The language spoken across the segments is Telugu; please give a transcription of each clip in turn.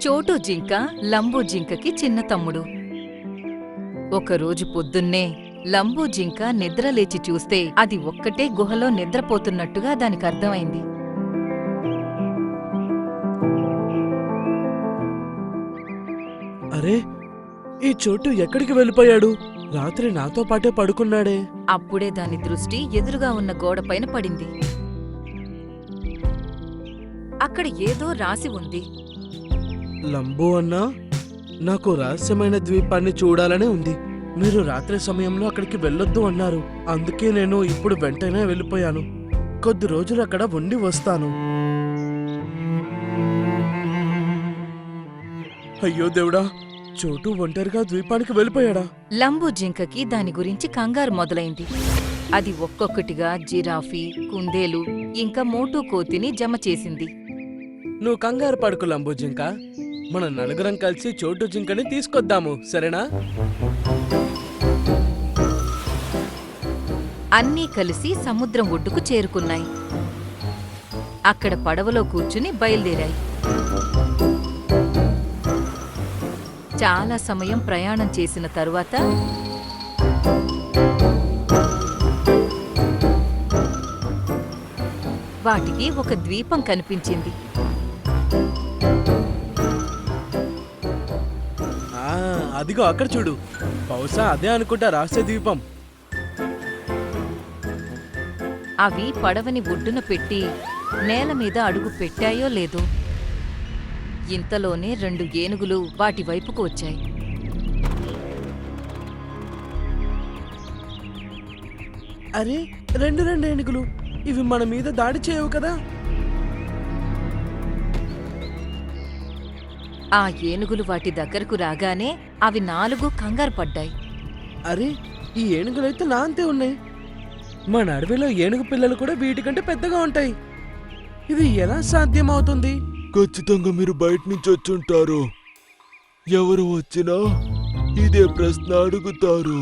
చోటు జింక లంబూ జింకకి చిన్న తమ్ముడు. ఒకరోజు పొద్దున్నే లంబూ జింక నిద్రలేచి చూస్తే అది ఒక్కటే గుహలో నిద్రపోతున్నట్టుగా దానికర్థమైంది. అరే, ఈ చోటు ఎక్కడికి వెళ్ళిపోయాడు? రాత్రి నాతో పాటే పడుకున్నాడే. అప్పుడే దాని దృష్టి ఎదురుగా ఉన్న గోడపైన పడింది. అక్కడ ఏదో రాసి ఉంది. లంబూ అన్నా, నాకు రహస్యమైన ద్వీపాన్ని చూడాలనే ఉంది. మీరు రాత్రి సమయంలో అక్కడికి వెళ్ళొద్దు అన్నారు. అందుకే నేను ఇప్పుడు వెంటనే వెళ్ళిపోయాను. కొద్ది రోజులు అక్కడ ఉండి వస్తాను. అయ్యో దేవుడా, చోటు ఒంటరిగా ద్వీపానికి వెళ్ళిపోయాడా? లంబూ జింకకి దాని గురించి కంగారు మొదలైంది. అది ఒక్కొక్కటిగా జిరాఫీ, కుందేలు ఇంకా మోటూ కోతిని జమ చేసింది. నువ్వు కంగారు పడుకు లంబూ జింక. మన నలుగురం కలిసి చోటు జింకని తీసుకొద్దాము, సరేనా? అన్నీ కలిసి సముద్రం ఒడ్డుకు చేరుకున్నాయి. అక్కడ పడవలో కూర్చుని బయలుదేరాయి. చాలా సమయం ప్రయాణం చేసిన తరువాత వాటికి ఒక ద్వీపం కనిపించింది. అదిగో అక్కడ చూడు. బహుశా అదే అనుకుంటా రహస్య ద్వీపం. అవి పడవని ఒడ్డున పెట్టి నేల మీద అడుగు పెట్టాయో లేదో ఇంతలోనే 2 ఏనుగులు వాటి వైపుకు వచ్చాయి. అరే, రెండు ఏనుగులు. ఇవి మన మీద దాడి చేయవు కదా? ఆ ఏనుగులు వాటి దగ్గరకు రాగానే అవి 4 కంగారు పడ్డాయి. అరే, ఈ ఏనుగులైతే నా అంతే ఉన్నాయి. మన అడవిలో ఏనుగు పిల్లలు కూడా వీటికంటే పెద్దగా ఉంటాయి. ఇది ఎలా సాధ్యమవుతుంది? ఖచ్చితంగా మీరు బయట నుంచి వచ్చుంటారు. ఎవరు వచ్చినా ఇదే ప్రశ్న అడుగుతారు,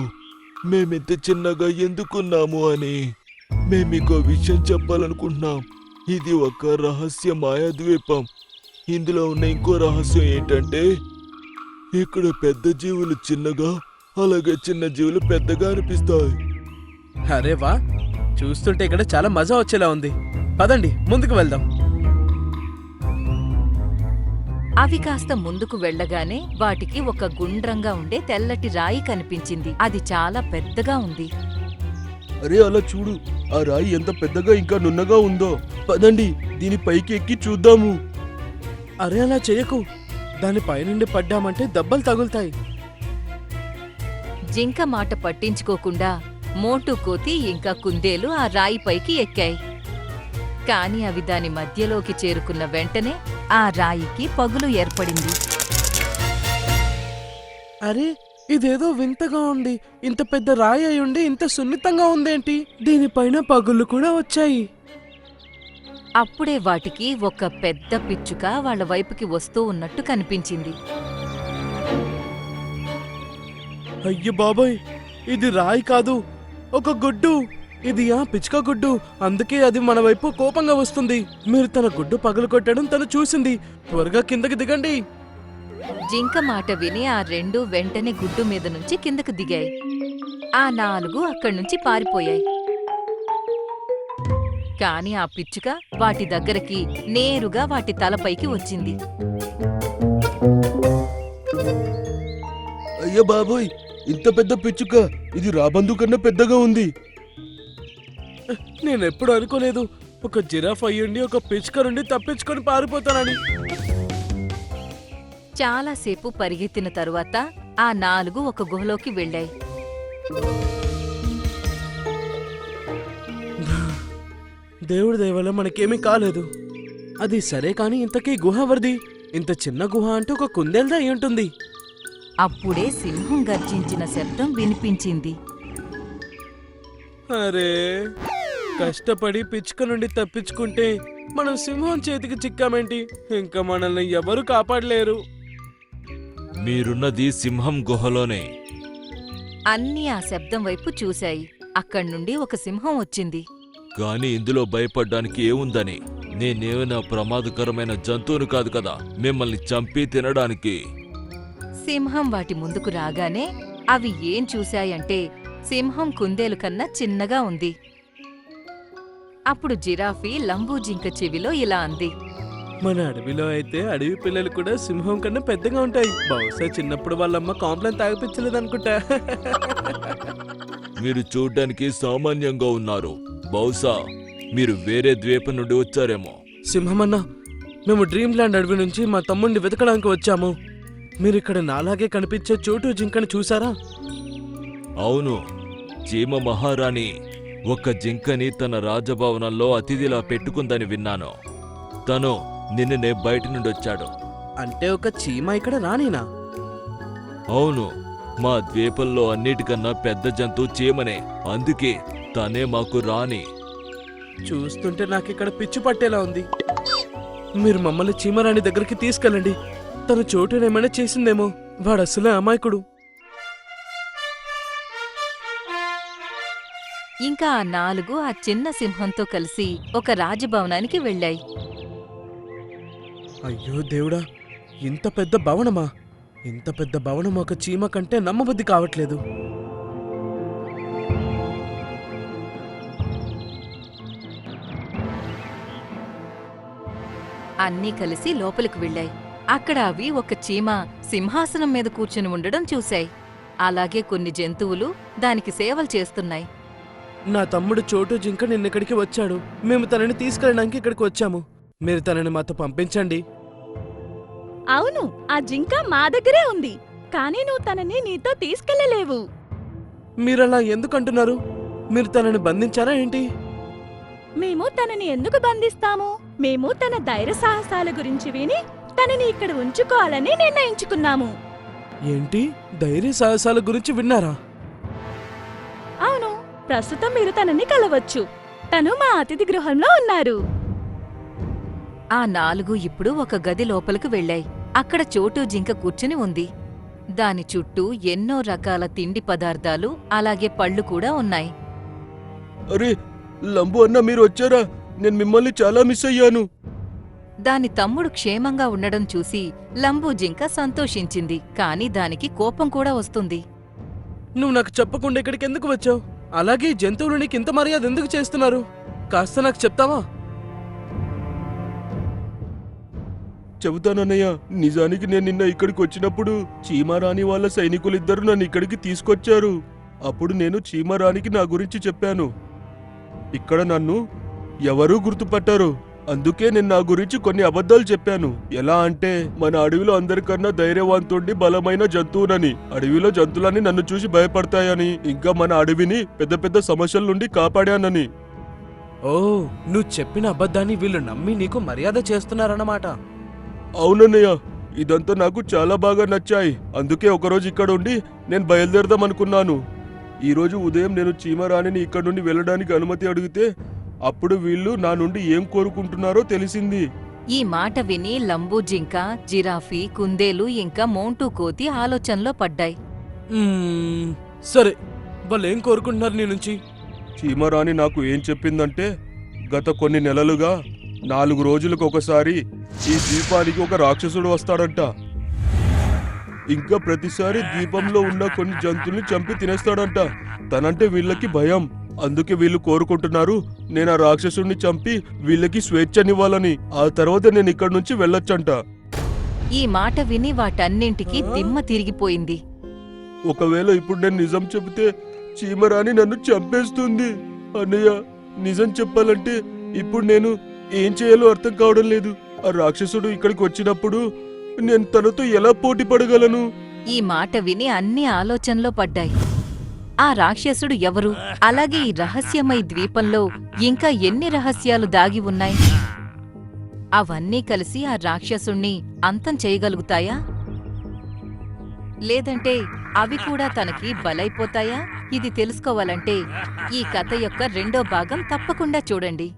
మేమింత చిన్నగా ఎందుకున్నాము అని. మేమికో విషయం చెప్పాలనుకుంటున్నాం. ఇది ఒక రహస్య మాయా ద్వీపం. ఇందులో ఉన్న ఇంకో రహస్యం ఏంటంటే, ఇక్కడ పెద్ద జీవులు చిన్నగా, అలాగే చిన్న జీవులు పెద్దగా అనిపిస్తాయి. అరే వా, చూస్తుంటే ఇక్కడ చాలా మజా వచ్చేలా ఉంది. పదండి, ముందుకు వెళ్దాం. అవి కాస్త ముందుకు వెళ్ళగానే వాటికి ఒక గుండ్రంగా ఉండే తెల్లటి రాయి కనిపించింది. అది చాలా పెద్దగా ఉంది. అరే, అలా చూడు, ఆ రాయి ఎంత పెద్దగా ఇంకా నున్నగా ఉందో. పదండి, దీని పైకి ఎక్కి చూద్దాము. అరే, అలా చేయకు. దాని పైనుండి పడ్డామంటే దెబ్బలు తగులుతాయి. జింక మాట పట్టించుకోకుండా మోటూ కోతి ఇంకా కుందేలు ఆ రాయిపైకి ఎక్కాయి. కాని అవి దాని మధ్యలోకి చేరుకున్న వెంటనే ఆ రాయికి పగులు ఏర్పడింది. అరే, ఇదేదో వింతగా ఉంది. ఇంత పెద్ద రాయి అయి ఉండి ఇంత సున్నితంగా ఉందేంటి? దీనిపైన పగుళ్ళు కూడా వచ్చాయి. అప్పుడే వాటికి ఒక పెద్ద పిచ్చుక వాళ్ళ వైపుకి వస్తూ ఉన్నట్టు కనిపించింది. అయ్య బాబోయ్, ఇది రాయి కాదు, ఒక గుడ్డు. ఇది ఆ పిచ్చుక గుడ్డు. అందుకే అది మన వైపు కోపంగా వస్తుంది. మీరు తన గుడ్డు పగలు కొట్టడం తను చూసింది. త్వరగా కిందకి దిగండి. జింక మాట విని ఆ 2 వెంటనే గుడ్డు మీద నుంచి కిందకు దిగాయి. ఆ 4 అక్కడి నుంచి పారిపోయాయి. కాని ఆ పిచ్చుక వాటి దగ్గరికి నేరుగా వాటి తలపైకి వచ్చింది. అయ్య బాబోయ్, ఇంత పెద్ద పిచ్చుక! ఇది రాబందు కన్నా పెద్దగా ఉంది. నేనెప్పుడు అనుకోలేదు ఒక జిరాఫ్ అయ్యుండి ఒక పిచ్చుక నుండి తప్పించుకొని పారిపోతానని. చాలాసేపు పరిగెత్తిన తరువాత ఆ 4 ఒక గుహలోకి వెళ్ళాయి. దేవుడి దయ వల్ల మనకేమీ కాలేదు. అది సరే, కాని ఇంతకీ గుహ ఎవరిది? ఇంత చిన్న గుహ అంటే ఒక కుందేలుదా అయి ఉంటుంది. అప్పుడే సింహం గర్జించిన శబ్దం వినిపించింది. అరే, కష్టపడి పిచ్చుక నుండి తప్పించుకుంటే మనం సింహం చేతికి చిక్కామేంటి? ఇంకా మనల్ని ఎవరు కాపాడలేరు. మీరున్నది సింహం గుహలోనే. అన్నీ ఆ శబ్దం వైపు చూశాయి. అక్కడ్నుండి ఒక సింహం వచ్చింది. కానీ ఇందులో భయపడ్డానికి ఏముందని? నేనేమైనా ప్రమాదకరమైన జంతువును కాదు కదా మిమ్మల్ని చంపి తినడానికి. సింహం వాటి ముందుకు రాగానే అవి ఏం చూశాయంటే సింహం కుందేలు కన్నా చిన్నగా ఉంది. అప్పుడు జిరాఫీ లంబూ జింక చెవిలో ఇలా అంది. మన అడవిలో అయితే అడవి పిల్లలు కూడా సింహం కన్నా పెద్దగా ఉంటాయి. బహుశా చిన్నప్పుడు వాళ్ళమ్మ కాంప్లైంట్ తాగిపించలేదనుకుంటా. మీరు చూడ్డానికి సామాన్యంగా ఉన్నారు. బహుశా మీరు వేరే ద్వీపం నుండి వచ్చారేమో. సింహమన్న, మేము డ్రీమ్ ల్యాండ్ అడవి నుంచి మా తమ్ముడిని వెతకడానికి వచ్చాము. మీరిక్కడ నాలాగే కనిపించే చోటు జింకని చూసారా? అవును, చీమ మహారాణి ఒక జింకని తన రాజభవనంలో అతిథిలా పెట్టుకుందని విన్నాను. తను నిన్ననే బయట నుండి వచ్చాడు. అంటే ఒక చీమ ఇక్కడ రానినా? అవును, మా ద్వీపంలో అన్నిటికన్నా పెద్ద జంతువు చీమనే. అందుకే తనే మాకు రాణి. చూస్తుంటే నాకిక్కడ పిచ్చి పట్టేలా ఉంది. మీరు మమ్మల్ని చీమరాణి దగ్గరికి తీసుకెళ్ళండి. తన చోటునేమైనా చేసిందేమో. వాడు అసలే అమాయకుడు. ఇంకా ఆ 4 ఆ చిన్న సింహంతో కలిసి ఒక రాజభవనానికి వెళ్ళాయి. అయ్యో దేవుడా, ఇంత పెద్ద భవనమా? ఇంత పెద్ద భవనం ఒక చీమ కంటే నమ్మబుద్ధి కావట్లేదు. అన్నీ కలిసి లోపలికి వెళ్ళాయి. అక్కడ అవి ఒక చీమ సింహాసనం మీద కూర్చుని ఉండడం చూశాయి. అలాగే కొన్ని జంతువులు దానికి సేవలు చేస్తున్నాయి. నా తమ్ముడు చోటు జింక నిన్నెక్కడికి వచ్చాడు. మేము తనని తీసుకెళ్ళడానికి ఇక్కడికి వచ్చాము. మీరు తనని మాతో పంపించండి. అవును, ఆ జింక మా దగ్గరే ఉంది. కానీ నువ్వు తనని నీతో తీసుకెళ్లలేవు. మీరలా ఎందుకు అంటున్నారు? మీరు తనని బంధించారా ఏంటి? మేము తనని ఎందుకు బంధిస్తాము? మేము తన ధైర్య సాహసాల గురించి విని తనని ఇక్కడ ఉంచుకోవాలని నిర్ణయించుకున్నాము. ఏంటి, ధైర్య సాహసాల గురించి విన్నారా? అవును, ప్రస్తుతం మీరు తనని కలవచ్చు. తను మా అతిథి గృహంలో ఉన్నారు. ఆ 4 ఇప్పుడు ఒక గది లోపలికి వెళ్ళాయి. అక్కడ చోటు జింక కూర్చుని ఉంది. దాని చుట్టూ ఎన్నో రకాల తిండి పదార్థాలు అలాగే పళ్ళు కూడా ఉన్నాయి. అరే లంబు అన్న, మీరు వచ్చారా? నేను మిమ్మల్ని చాలా మిస్ అయ్యాను. దాని తమ్ముడు క్షేమంగా ఉండడం చూసి లంబూ జింక సంతోషించింది. కాని దానికి కోపం కూడా వస్తుంది. నువ్వు నాకు చెప్పకుండా ఇక్కడికి ఎందుకు వచ్చావు? అలాగే ఈ జంతువులు నీకు ఇంత మర్యాద ఎందుకు చేస్తున్నారు? కాస్త నాకు చెప్తావా? చెబుతానన్నయ్య, నిజానికి నేను నిన్న ఇక్కడికి వచ్చినప్పుడు చీమరాణి వాళ్ళ సైనికులిద్దరూ నన్ను ఇక్కడికి తీసుకొచ్చారు. అప్పుడు నేను చీమరాణికి నా గురించి చెప్పాను. ఇక్కడ నన్ను ఎవరూ గుర్తుపట్టారు. అందుకే నేను నా గురించి కొన్ని అబద్ధాలు చెప్పాను. ఎలా అంటే మన అడవిలో అందరికన్నా ధైర్యవంతుడి బలమైన జంతువునని, అడవిలో జంతువులన్నీ నన్ను చూసి భయపడతాయని, ఇంకా మన అడవిని పెద్ద పెద్ద సమస్యల నుండి కాపాడానని. ఓ, నువ్వు చెప్పిన అబద్ధాన్ని వీళ్ళు నమ్మి నీకు మర్యాద చేస్తున్నారన్నమాట. అవునన్నయ్య, ఇదంతా నాకు చాలా బాగా నచ్చాయి. అందుకే ఒకరోజు ఇక్కడ ఉండి నేను బయలుదేరదాం అనుకున్నాను. ఈరోజు ఉదయం నేను చీమరాణిని ఇక్కడ నుండి వెళ్ళడానికి అనుమతి అడిగితే అప్పుడు వీళ్ళు నా నుండి ఏం కోరుకుంటున్నారో తెలిసింది. ఈ మాట విని లంబూ జింక, జిరాఫీ, కుందేలు ఇంకా మోంటూ కోతి ఆలోచనలో పడ్డాయి. సరే, వాళ్ళు ఏం కోరుకుంటున్నారు నీ నుంచి? చీమరాణి నాకు ఏం చెప్పిందంటే గత కొన్ని నెలలుగా 4 రోజులకు ఒకసారి ఈ ద్వీపానికి ఒక రాక్షసుడు వస్తాడంట. ఇంకా ప్రతిసారి ద్వీపంలో ఉన్న కొన్ని జంతువుల్ని చంపి తినేస్తాడంట. తనంటే వీళ్ళకి భయం. అందుకే వీళ్ళు కోరుకుంటున్నారు నేను ఆ రాక్షసుడిని చంపి వీళ్ళకి స్వేచ్ఛనివ్వాలని. ఆ తర్వాత నేను ఇక్కడి నుంచి వెళ్ళొచ్చంట. ఈ మాట విని వాటన్నింటికీ దిమ్మ తిరిగిపోయింది. ఒకవేళ ఇప్పుడు నేను నిజం చెబితే చీమరాణి నన్ను చంపేస్తుంది. అన్నయ్య, నిజం చెప్పాలంటే ఇప్పుడు నేను ఏం చేయాలో అర్థం కావడం లేదు. ఆ రాక్షసుడు ఇక్కడికి వచ్చినప్పుడు నేను తనతో ఎలా పోటీ పడగలను? ఈ మాట విని అన్ని ఆలోచనలో పడ్డాయి. ఆ రాక్షసుడు ఎవరు? అలాగే ఈ రహస్యమయ ద్వీపంలో ఇంకా ఎన్ని రహస్యాలు దాగి ఉన్నాయి? అవన్నీ కలిసి ఆ రాక్షసుణ్ణి అంతం చేయగలుగుతాయా? లేదంటే అవి కూడా తనకి బలైపోతాయా? ఇది తెలుసుకోవాలంటే ఈ కథ యొక్క 2వ భాగం తప్పకుండా చూడండి.